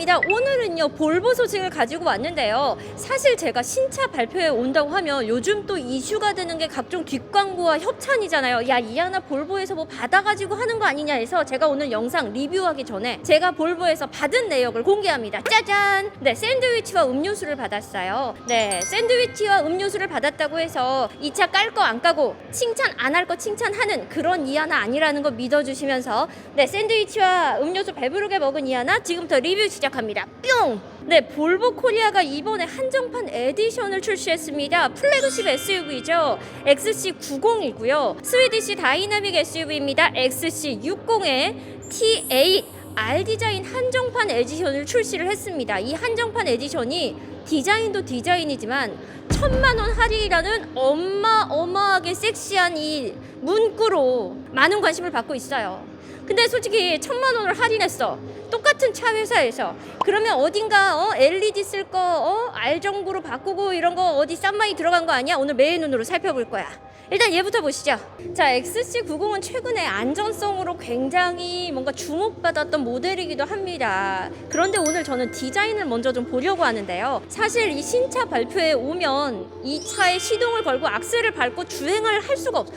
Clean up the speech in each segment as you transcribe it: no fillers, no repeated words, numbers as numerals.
반갑습니다. 오늘은요 볼보 소식을 가지고 왔는데요. 사실 제가 신차 발표회 온다고 하면 요즘 또 이슈가 되는 게 각종 뒷광고와 협찬이잖아요. 야, 이하나 볼보에서 뭐 받아가지고 하는 거 아니냐 해서 제가 오늘 영상 리뷰하기 전에 제가 볼보에서 받은 내역을 공개합니다. 짜잔! 네, 샌드위치와 음료수를 받았어요. 네, 샌드위치와 음료수를 받았다고 해서 이 차 깔 거 안 까고 칭찬 안 할 거 칭찬하는 그런 이하나 아니라는 거 믿어주시면서 네, 샌드위치와 음료수 배부르게 먹은 이하나 지금부터 리뷰 시작합니다. 뿅! 네, 볼보 코리아가 이번에 한정판 에디션을 출시했습니다. 플래그십 SUV죠. XC90이고요. 스위디시 다이나믹 SUV입니다. XC60에 T8 R 디자인 한정판 에디션을 출시를 했습니다. 이 한정판 에디션이 디자인도 디자인이지만 1000만원 할인이라는 어마어마하게 섹시한 이 문구로 많은 관심을 받고 있어요. 근데 솔직히 1000만원을 할인했어. 똑같은 차 회사에서. 그러면 어딘가 LED 쓸 거 R정구로 바꾸고 이런 거 어디 싼마이 들어간 거 아니야? 오늘 매의 눈으로 살펴볼 거야. 일단 얘부터 보시죠. 자, XC90은 최근에 안전성으로 굉장히 뭔가 주목받았던 모델이기도 합니다. 그런데 오늘 저는 디자인을 먼저 좀 보려고 하는데요. 사실 이 신차 발표에 오면 이 차에 시동을 걸고 악셀을 밟고 주행을 할 수가 없어.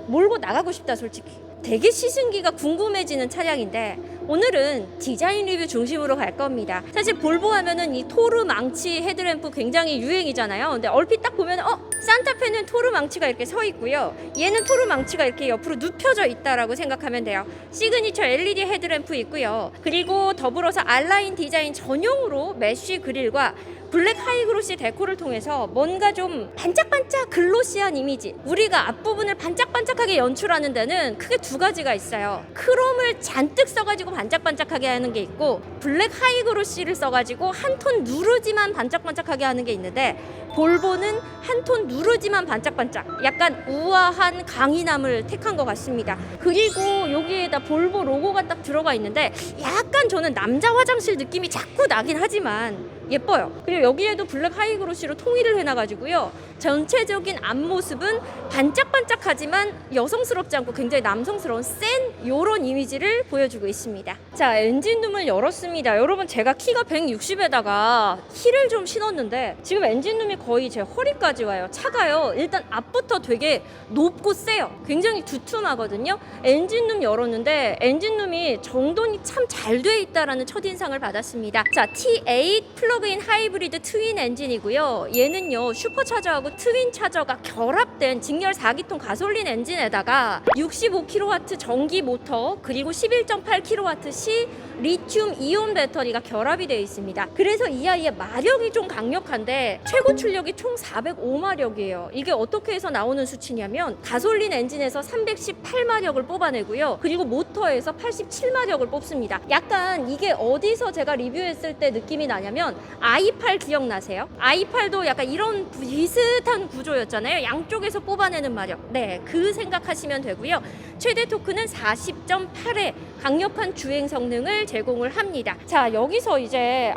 몰고 나가고 싶다, 솔직히. 되게 시승기가 궁금해지는 차량인데 오늘은 디자인 리뷰 중심으로 갈 겁니다. 사실 볼보 하면은 이 토르 망치 헤드램프 굉장히 유행이잖아요. 근데 얼핏 딱 보면 산타페는 토르 망치가 이렇게 서 있고요. 얘는 토르 망치가 이렇게 옆으로 눕혀져 있다라고 생각하면 돼요. 시그니처 LED 헤드램프 있고요. 그리고 더불어서 R라인 디자인 전용으로 메쉬 그릴과 블랙 하이그로시 데코를 통해서 뭔가 좀 반짝반짝 글로시한 이미지, 우리가 앞부분을 반짝반짝하게 연출하는 데는 크게 두 가지가 있어요. 크롬을 잔뜩 써가지고 반짝반짝하게 하는 게 있고, 블랙 하이그로시를 써가지고 한 톤 누르지만 반짝반짝하게 하는 게 있는데, 볼보는 한 톤 누르지만 반짝반짝, 약간 우아한 강인함을 택한 것 같습니다. 그리고 여기에다 볼보 로고가 딱 들어가 있는데 약간 저는 남자 화장실 느낌이 자꾸 나긴 하지만 예뻐요. 그리고 여기에도 블랙 하이그로시로 통일을 해놔가지고요. 전체적인 앞모습은 반짝반짝하지만 여성스럽지 않고 굉장히 남성스러운 센 요런 이미지를 보여주고 있습니다. 자, 엔진룸을 열었습니다. 여러분, 제가 키가 160에다가 힐을 좀 신었는데 지금 엔진룸이 거의 제 허리까지 와요. 차가요. 일단 앞부터 되게 높고 세요. 굉장히 두툼하거든요. 엔진룸 열었는데 엔진룸이 정돈이 참 잘 돼 있다라는 첫인상을 받았습니다. 자, T8 플러그인 하이브리드 트윈 엔진이고요. 얘는요, 슈퍼차저하고 트윈 차저가 결합된 직렬 4기통 가솔린 엔진에다가 65kW 전기 모터 그리고 11.8kW 리튬 이온 배터리가 결합이 되어 있습니다. 그래서 이 아이의 마력이 좀 강력한데 최고 출력이 총 405마력이에요. 이게 어떻게 해서 나오는 수치냐면 가솔린 엔진에서 318마력을 뽑아내고요. 그리고 모터에서 87마력을 뽑습니다. 약간 이게 어디서 제가 리뷰했을 때 느낌이 나냐면 i8 기억나세요? i8도 약간 이런 비슷한 구조였잖아요. 양쪽에서 뽑아내는 마력. 네, 그 생각하시면 되고요. 최대 토크는 40.8의 강력한 주행 성능을 제공을 합니다. 자, 여기서 이제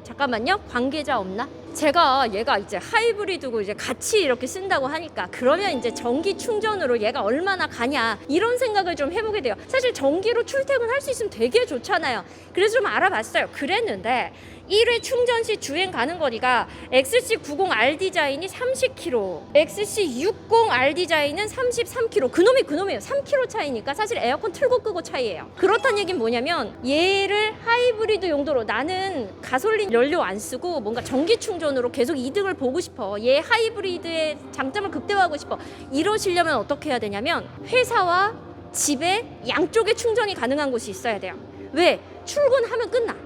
잠깐만요. 관계자 없나? 제가 얘가 이제 하이브리드고 이제 같이 이렇게 쓴다고 하니까 그러면 이제 전기 충전으로 얘가 얼마나 가냐 이런 생각을 좀 해보게 돼요. 사실 전기로 출퇴근할 수 있으면 되게 좋잖아요. 그래서 좀 알아봤어요. 그랬는데 1회 충전 시 주행 가는 거리가 XC90R 디자인이 30km, XC60R 디자인은 33km. 그놈이에요. 3km 차이니까 사실 에어컨 틀고 끄고 차이예요. 그렇다는 얘기는 뭐냐면 얘를 하이브리드 용도로 나는 가솔린 연료 안 쓰고 뭔가 전기 충전으로 계속 이득을 보고 싶어. 얘 하이브리드의 장점을 극대화하고 싶어. 이러시려면 어떻게 해야 되냐면 회사와 집에 양쪽에 충전이 가능한 곳이 있어야 돼요. 왜? 출근하면 끝나.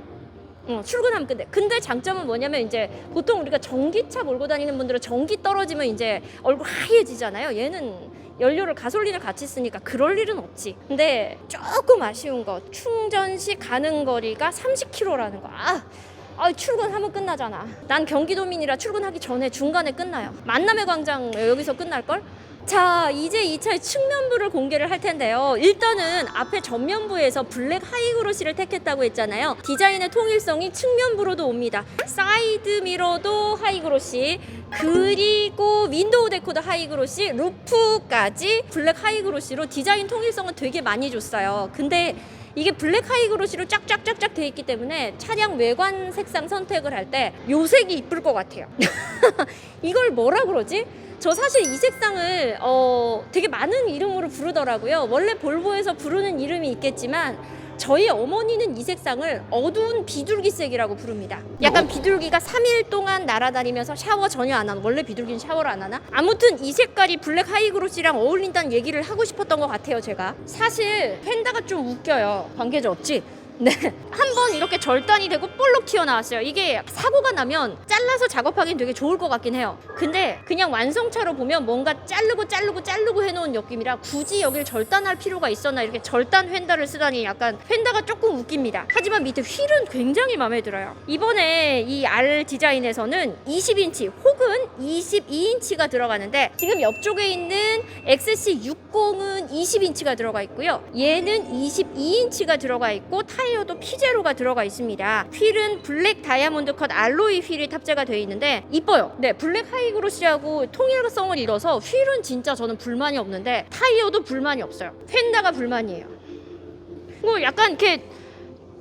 출근하면 끝내. 근데 장점은 뭐냐면 이제 보통 우리가 전기차 몰고 다니는 분들은 전기 떨어지면 이제 얼굴 하얘지잖아요. 얘는 연료를 가솔린을 같이 쓰니까 그럴 일은 없지. 근데 조금 아쉬운 거, 충전 시 가는 거리가 30km라는 거. 출근하면 끝나잖아. 난 경기도민이라 출근하기 전에 중간에 끝나요. 만남의 광장 여기서 끝날걸? 자, 이제 이 차의 측면부를 공개를 할 텐데요. 일단은 앞에 전면부에서 블랙 하이그로시를 택했다고 했잖아요. 디자인의 통일성이 측면부로도 옵니다. 사이드 미러도 하이그로시, 그리고 윈도우 데코도 하이그로시, 루프까지 블랙 하이그로시로 디자인 통일성은 되게 많이 줬어요. 근데 이게 블랙 하이그로시로 쫙쫙쫙쫙 돼 있기 때문에 차량 외관 색상 선택을 할 때 요 색이 이쁠 것 같아요. 이걸 뭐라 그러지? 저 사실 이 색상을 되게 많은 이름으로 부르더라고요. 원래 볼보에서 부르는 이름이 있겠지만 저희 어머니는 이 색상을 어두운 비둘기색이라고 부릅니다. 약간 비둘기가 3일 동안 날아다니면서 샤워 전혀 안 하는, 원래 비둘기는 샤워를 안 하나? 아무튼 이 색깔이 블랙 하이그로시랑 어울린다는 얘기를 하고 싶었던 것 같아요. 제가 사실 펜다가 좀 웃겨요. 관계자 없지? 네, 한번 이렇게 절단이 되고 볼록 튀어나왔어요. 이게 사고가 나면 잘라서 작업하기엔 되게 좋을 것 같긴 해요. 근데 그냥 완성차로 보면 뭔가 자르고 해놓은 느낌이라 굳이 여길 절단할 필요가 있었나, 이렇게 절단 휀다를 쓰다니 약간 휀다가 조금 웃깁니다. 하지만 밑에 휠은 굉장히 마음에 들어요. 이번에 이 R 디자인에서는 20인치 혹은 22인치가 들어가는데, 지금 옆쪽에 있는 XC60은 20인치가 들어가 있고요. 얘는 22인치가 들어가 있고 타이어도 피제로가 들어가 있습니다. 휠은 블랙 다이아몬드 컷 알로이 휠이 탑재가 되어 있는데 이뻐요. 네, 블랙 하이그로시하고 통일성을 이뤄서 휠은 진짜 저는 불만이 없는데 타이어도 불만이 없어요. 펜다가 불만이에요. 뭐 약간 이렇게,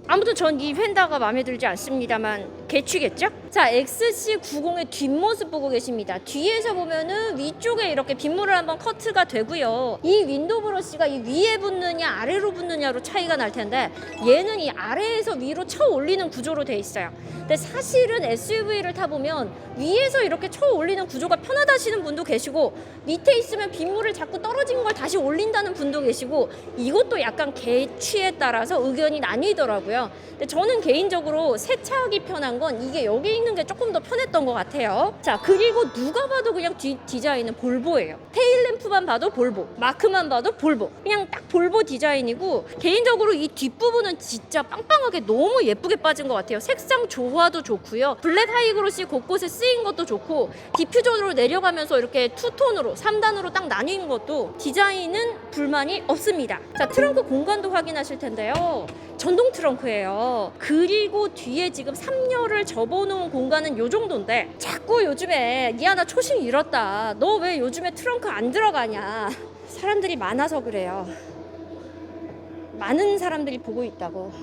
아무튼 전 이 펜다가 마음에 들지 않습니다만 개취겠죠? 자, XC90의 뒷모습 보고 계십니다. 뒤에서 보면은 위쪽에 이렇게 빗물을 한번 커트가 되고요. 이 윈도우 브러쉬가 이 위에 붙느냐 아래로 붙느냐로 차이가 날 텐데 얘는 이 아래에서 위로 쳐 올리는 구조로 돼 있어요. 근데 사실은 SUV를 타보면 위에서 이렇게 쳐 올리는 구조가 편하다 하시는 분도 계시고, 밑에 있으면 빗물을 자꾸 떨어진 걸 다시 올린다는 분도 계시고, 이것도 약간 개취에 따라서 의견이 나뉘더라고요. 근데 저는 개인적으로 세차하기 편한 건 이게 여기 있는 게 조금 더 편했던 것 같아요. 자, 그리고 누가 봐도 그냥 디자인은 볼보예요. 테일램프만 봐도 볼보, 마크만 봐도 볼보, 그냥 딱 볼보 디자인이고, 개인적으로 이 뒷부분은 진짜 빵빵하게 너무 예쁘게 빠진 것 같아요. 색상 조화도 좋고요. 블랙 하이그로시 곳곳에 쓰인 것도 좋고, 디퓨저로 내려가면서 이렇게 투톤으로 3단으로 딱 나뉜 것도 디자인은 불만이 없습니다. 자, 트렁크 공간도 확인하실 텐데요. 전동 트렁크예요. 그리고 뒤에 지금 3열을 접어놓은 공간은 요 정도인데, 자꾸 요즘에 이하나 초심 잃었다, 너 왜 요즘에 트렁크 안 들어가냐, 사람들이 많아서 그래요. 많은 사람들이 보고 있다고.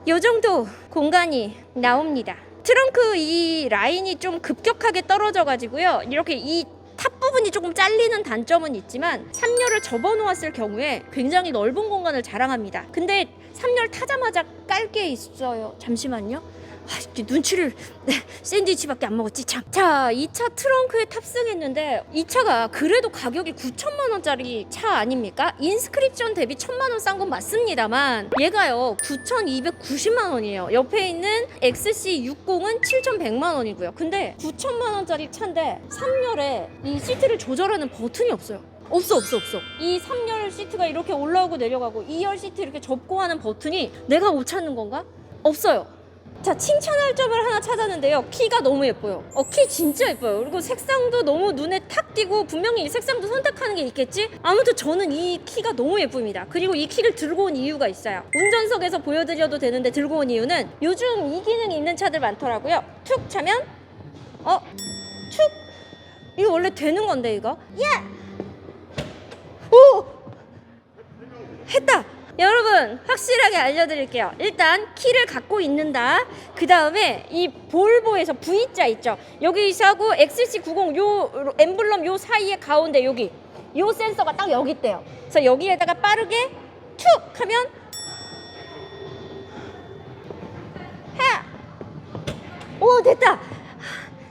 요 정도 공간이 나옵니다. 트렁크 이 라인이 좀 급격하게 떨어져 가지고요, 이렇게 이 탑 부분이 조금 잘리는 단점은 있지만 3열을 접어 놓았을 경우에 굉장히 넓은 공간을 자랑합니다. 근데 3열 타자마자 깔 게 있어요. 잠시만요. 눈치를, 샌드위치밖에 안 먹었지 참. 자, 이 차 트렁크에 탑승했는데 이 차가 그래도 가격이 9천만 원짜리 차 아닙니까? 인스크립션 대비 1,000만 원 싼 건 맞습니다만 얘가요 9,290만 원이에요. 옆에 있는 XC60은 7,100만 원이고요. 근데 9천만 원짜리 차인데 3열에 이 시트를 조절하는 버튼이 없어요. 없어. 이 3열 시트가 이렇게 올라오고 내려가고 2열 시트 이렇게 접고 하는 버튼이 내가 못 찾는 건가? 없어요. 자, 칭찬할 점을 하나 찾았는데요. 키가 너무 예뻐요. 키 진짜 예뻐요. 그리고 색상도 너무 눈에 탁 띄고, 분명히 이 색상도 선택하는 게 있겠지? 아무튼 저는 이 키가 너무 예쁩니다. 그리고 이 키를 들고 온 이유가 있어요. 운전석에서 보여드려도 되는데 들고 온 이유는 요즘 이 기능이 있는 차들 많더라고요. 툭 차면 툭, 이거 원래 되는 건데 이거. 야! 오! 했다! 여러분, 확실하게 알려드릴게요. 일단 키를 갖고 있는다. 그 다음에 이 볼보에서 V자 있죠, 여기하고 XC90 요 엠블럼 요 사이에 가운데 여기 요 센서가 딱 여기 있대요. 그래서 여기에다가 빠르게 툭 하면 오, 됐다.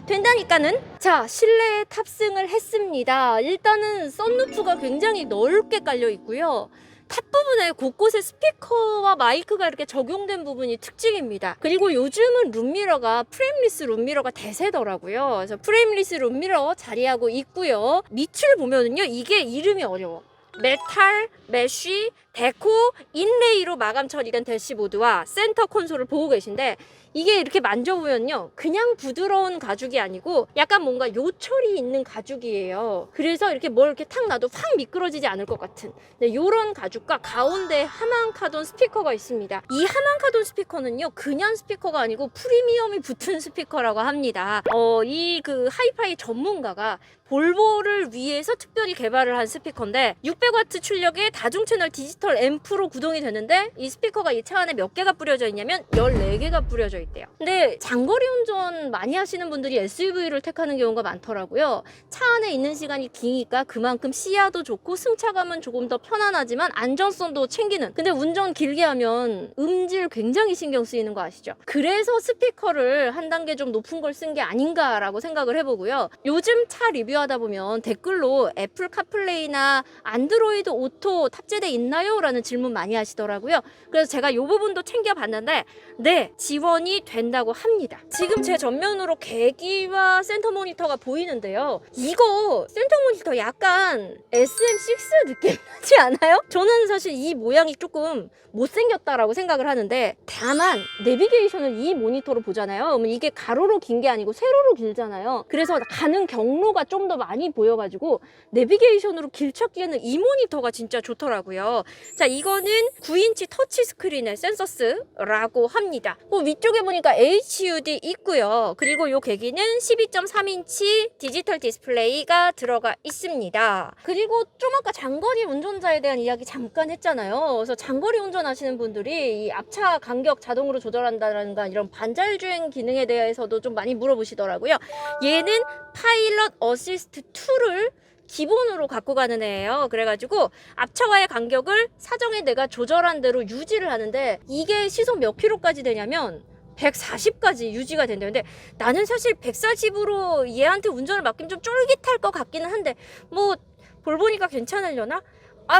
된다니까는. 자, 실내에 탑승을 했습니다. 일단은 썬루프가 굉장히 넓게 깔려 있고요. 탑 부분에 곳곳에 스피커와 마이크가 이렇게 적용된 부분이 특징입니다. 그리고 요즘은 룸미러가 프레임리스 룸미러가 대세더라고요. 그래서 프레임리스 rum미러 자리하고 있고요. 밑을 보면은요, 이게 이름이 어려워. 메탈, 메쉬, 데코 인레이로 마감 처리된 대시보드와 센터 콘솔을 보고 계신데, 이게 이렇게 만져보면요, 그냥 부드러운 가죽이 아니고 약간 뭔가 요철이 있는 가죽이에요. 그래서 이렇게 뭘 이렇게 탁 놔도 확 미끄러지지 않을 것 같은, 네, 요런 가죽과 가운데 하만카돈 스피커가 있습니다. 이 하만카돈 스피커는요, 그냥 스피커가 아니고 프리미엄이 붙은 스피커라고 합니다. 이 그 하이파이 전문가가 볼보를 위해서 특별히 개발을 한 스피커인데, 600W 출력의 다중 채널 디지털 앰프로 구동이 되는데, 이 스피커가 이 차 안에 몇 개가 뿌려져 있냐면 14개가 뿌려져 있대요. 근데 장거리 운전 많이 하시는 분들이 SUV를 택하는 경우가 많더라고요. 차 안에 있는 시간이 기니까 그만큼 시야도 좋고 승차감은 조금 더 편안하지만 안전성도 챙기는. 근데 운전 길게 하면 음질 굉장히 신경 쓰이는 거 아시죠? 그래서 스피커를 한 단계 좀 높은 걸 쓴 게 아닌가라고 생각을 해보고요. 요즘 차 리뷰하다 보면 댓글로 애플 카플레이나 안드로이드 오토 탑재돼 있나요? 라는 질문 많이 하시더라고요. 그래서 제가 이 부분도 챙겨봤는데, 네, 지원이 된다고 합니다. 지금 제 전면으로 계기와 센터 모니터가 보이는데요. 이거 센터 모니터 약간 SM6 느낌 나지 않아요? 저는 사실 이 모양이 조금 못생겼다라고 생각을 하는데, 다만 내비게이션을 이 모니터로 보잖아요. 그러면 이게 가로로 긴 게 아니고 세로로 길잖아요. 그래서 가는 경로가 좀 더 많이 보여가지고 내비게이션으로 길 찾기에는 이 모니터가 진짜 좋더라고요. 자, 이거는 9인치 터치 스크린의 센서스라고 합니다. 위쪽에 보니까 HUD 있고요. 그리고 요 계기는 12.3인치 디지털 디스플레이가 들어가 있습니다. 그리고 좀 아까 장거리 운전자에 대한 이야기 잠깐 했잖아요. 그래서 장거리 운전하시는 분들이 이 앞차 간격 자동으로 조절한다든가 이런 반잘주행 기능에 대해서도 좀 많이 물어보시더라고요. 얘는 파일럿 어시스트 2를 기본으로 갖고 가는 애예요. 그래가지고 앞차와의 간격을 사정에 내가 조절한 대로 유지를 하는데, 이게 시속 몇 킬로까지 되냐면 140까지 유지가 된대요. 근데 나는 사실 140으로 얘한테 운전을 맡기면 좀 쫄깃할 것 같기는 한데, 뭐 볼보니까 괜찮으려나?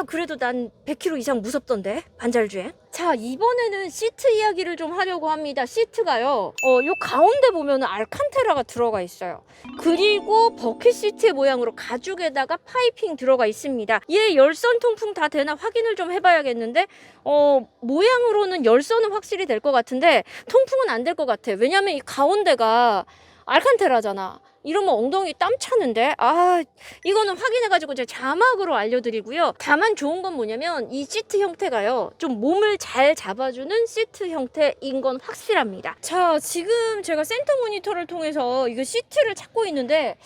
그래도 난 100km 이상 무섭던데, 반잘주행. 자, 이번에는 시트 이야기를 좀 하려고 합니다. 시트가요, 요 가운데 보면은 알칸테라가 들어가 있어요. 그리고 버킷 시트 모양으로 가죽에다가 파이핑 들어가 있습니다. 얘 열선 통풍 다 되나 확인을 좀 해봐야겠는데, 모양으로는 열선은 확실히 될 것 같은데 통풍은 안 될 것 같아. 왜냐면 이 가운데가 알칸테라잖아. 이러면 엉덩이 땀 차는데, 이거는 확인해가지고 제가 자막으로 알려드리고요. 다만 좋은 건 뭐냐면 이 시트 형태가요, 좀 몸을 잘 잡아주는 시트 형태인 건 확실합니다. 자, 지금 제가 센터 모니터를 통해서 이거 시트를 찾고 있는데,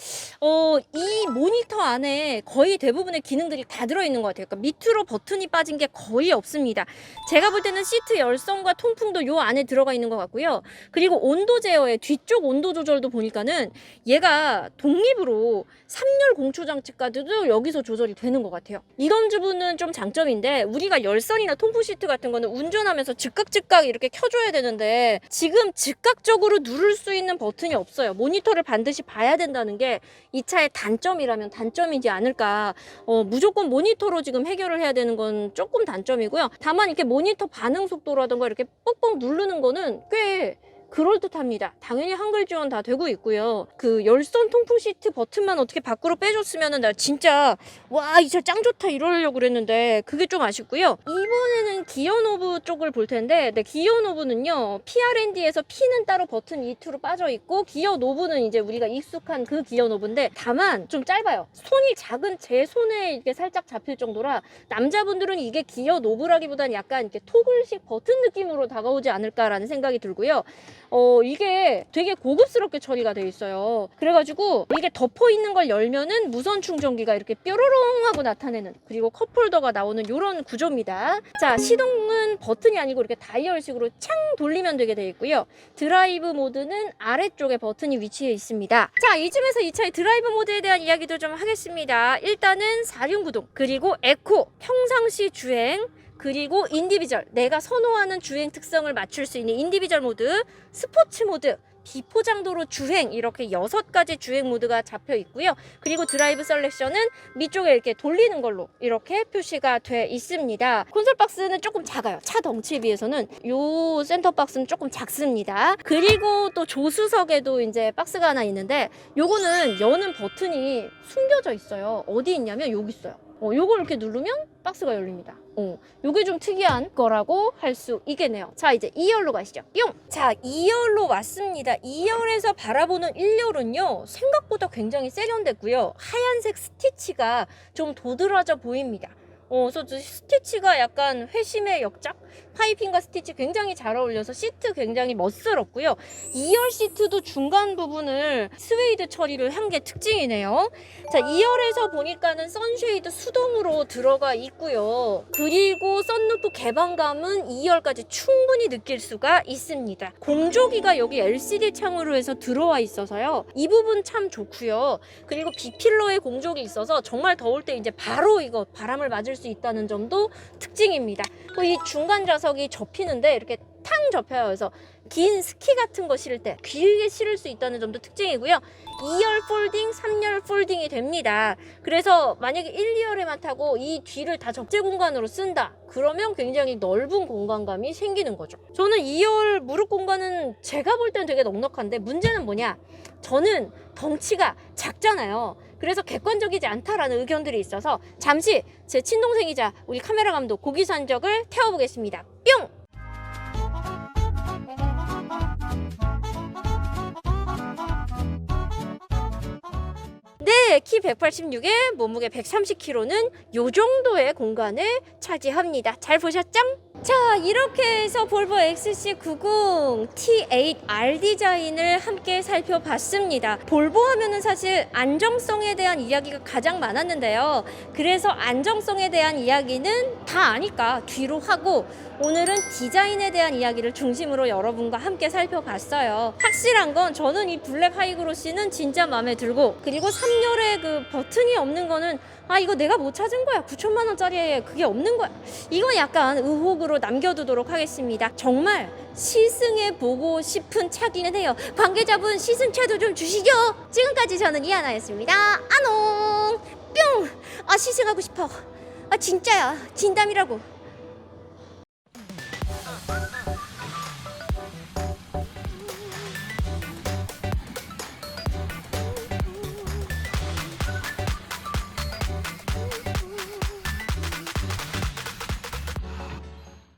이 모니터 안에 거의 대부분의 기능들이 다 들어있는 것 같아요. 그러니까 밑으로 버튼이 빠진 게 거의 없습니다. 제가 볼 때는 시트 열선과 통풍도 요 안에 들어가 있는 것 같고요. 그리고 온도 제어의 뒤쪽 온도 조절도 보니까는 얘가 독립으로 3열 공초 장치까지도 여기서 조절이 되는 것 같아요. 이런 부분은 좀 장점인데, 우리가 열선이나 통풍 시트 같은 거는 운전하면서 즉각 이렇게 켜줘야 되는데 지금 즉각적으로 누를 수 있는 버튼이 없어요. 모니터를 반드시 봐야 된다는 게 이 차의 단점이라면 단점이지 않을까. 무조건 모니터로 지금 해결을 해야 되는 건 조금 단점이고요. 다만 이렇게 모니터 반응 속도라든가 이렇게 뻑뻑 누르는 거는 꽤 그럴듯합니다. 당연히 한글 지원 다 되고 있고요. 그 열선 통풍 시트 버튼만 어떻게 밖으로 빼줬으면은 나 진짜 와, 이 차 짱 좋다 이러려고 그랬는데 그게 좀 아쉽고요. 이번에는 기어 노브 쪽을 볼 텐데, 네, 기어 노브는요, PRND에서 P는 따로 버튼 E2로 빠져 있고, 기어 노브는 이제 우리가 익숙한 그 기어 노브인데, 다만 좀 짧아요. 손이 작은 제 손에 이렇게 살짝 잡힐 정도라 남자분들은 이게 기어 노브라기보다는 약간 이렇게 토글식 버튼 느낌으로 다가오지 않을까라는 생각이 들고요. 이게 되게 고급스럽게 처리가 돼 있어요. 그래가지고 이게 덮어 있는 걸 열면은 무선 충전기가 이렇게 뾰로롱 하고 나타내는, 그리고 컵홀더가 나오는 이런 구조입니다. 자, 시동은 버튼이 아니고 이렇게 다이얼식으로 창 돌리면 되게 돼 있고요. 드라이브 모드는 아래쪽에 버튼이 위치해 있습니다. 자, 이쯤에서 이 차의 드라이브 모드에 대한 이야기도 좀 하겠습니다. 일단은 4륜구동, 그리고 에코, 평상시 주행, 그리고 인디비주얼, 내가 선호하는 주행 특성을 맞출 수 있는 인디비주얼 모드, 스포츠 모드, 비포장도로 주행, 이렇게 6가지 주행 모드가 잡혀 있고요. 그리고 드라이브 셀렉션은 밑쪽에 이렇게 돌리는 걸로 이렇게 표시가 돼 있습니다. 콘솔 박스는 조금 작아요. 차 덩치에 비해서는 요 센터 박스는 조금 작습니다. 그리고 또 조수석에도 이제 박스가 하나 있는데, 요거는 여는 버튼이 숨겨져 있어요. 어디 있냐면 여기 있어요. 요걸 이렇게 누르면 박스가 열립니다. 요게 좀 특이한 거라고 할 수 있겠네요. 자, 이제 2열로 가시죠. 뿅! 자, 2열로 왔습니다. 2열에서 바라보는 1열은요, 생각보다 굉장히 세련됐고요. 하얀색 스티치가 좀 도드라져 보입니다. 그래서 스티치가 약간 회심의 역작? 파이핑과 스티치 굉장히 잘 어울려서 시트 굉장히 멋스럽고요. 2열 시트도 중간 부분을 스웨이드 처리를 한 게 특징이네요. 자, 2열에서 보니까는 선쉐이드 수동으로 들어가 있고요. 그리고 썬루프 개방감은 2열까지 충분히 느낄 수가 있습니다. 공조기가 여기 LCD 창으로 해서 들어와 있어서요. 이 부분 참 좋고요. 그리고 B필러에 공조기 있어서 정말 더울 때 이제 바로 이거 바람을 맞을 수 있다는 점도 특징입니다. 이 중간 좌석이 접히는데 이렇게 탕 접혀요. 그래서 긴 스키 같은 거 실을 때 길게 실을 수 있다는 점도 특징이고요. 2열 폴딩, 3열 폴딩이 됩니다. 그래서 만약에 1, 2열에만 타고 이 뒤를 다 적재 공간으로 쓴다. 그러면 굉장히 넓은 공간감이 생기는 거죠. 저는 2열 무릎 공간은 제가 볼 때는 되게 넉넉한데 문제는 뭐냐? 저는 덩치가 작잖아요. 그래서 객관적이지 않다라는 의견들이 있어서 잠시 제 친동생이자 우리 카메라 감독 고기산적을 태워보겠습니다. 뿅! 네, 키 186에 몸무게 130kg는 요 정도의 공간을 차지합니다. 잘 보셨죠? 자, 이렇게 해서 볼보 XC90 T8R 디자인을 함께 살펴봤습니다. 볼보 하면은 사실 안정성에 대한 이야기가 가장 많았는데요. 그래서 안정성에 대한 이야기는 다 아니까 뒤로 하고 오늘은 디자인에 대한 이야기를 중심으로 여러분과 함께 살펴봤어요. 확실한 건 저는 이 블랙 하이그로시는 진짜 마음에 들고, 그리고 3열에 그 버튼이 없는 거는 이거 내가 못 찾은 거야. 9천만 원짜리에 그게 없는 거야. 이건 약간 의혹으로 남겨두도록 하겠습니다. 정말 시승해보고 싶은 차기는 해요. 관계자분 시승차도 좀 주시죠. 지금까지 저는 이하나였습니다. 아농 뿅! 시승하고 싶어. 진짜야. 진담이라고.